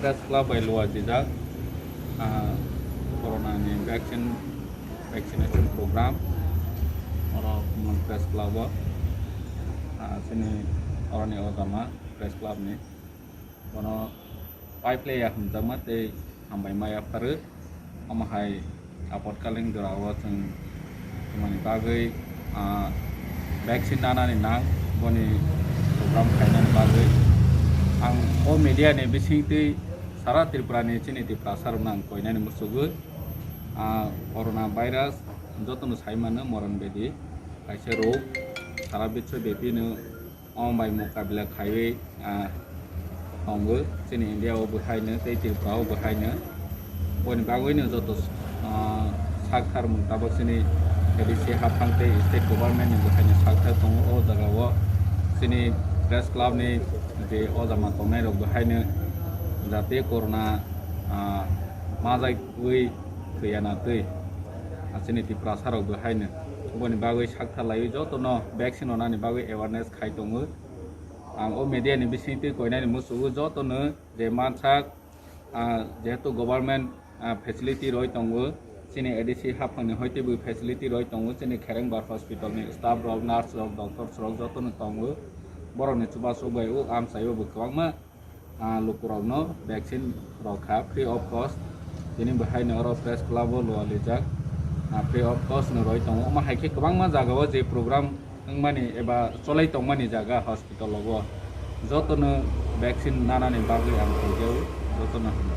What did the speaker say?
press club by luar jejak corona ni vaccination program orang press club sini orang ni utama press club ni kono pipe lay ya hemjamat hambai maya paru amahai apot kaleng dorawa sing kemani bagai vaksin dana ni nang boni program kainan bagai ang media ni bising ti sara Tripura ni chini ti prasar nang koina ni musugu corona virus jotono saimana moran bedi kaise rog sara bitso bebi no bai mukabila khaiwe onggo chini India o buhaina tei Tripura o buhaina boni bagoi no joto sakthar mutabak sini edisi hapangte state government ni buhaina sakthar tongo o jagao sini press club ni je o jama tongnai rok buhaina jate corona mazai ui khuyana tei asini ti prasar rok buhaina boni bagoi sakthar lai joto no vaccine onani bagoi awareness khai tongo ang o media ni bisingti koina ni musugu joto no je mansak jehetu government facility roi tongo sini edisi hapangni hoite bu facility roi tongo sini Kherengbar hospital ni staff rok nurse rok doctors rok joto no tongo borok ni chuba chubai o amsayo bu kwangma lukurok no vaccine rok kha free of cost sini bahai no oro press club o lo lijak free of cost no roi tongo ma haike kwangma jagao je program mani eba cholai tongmani jaga hospital logo joto no vaccine nana ni bagui am khojeu joto no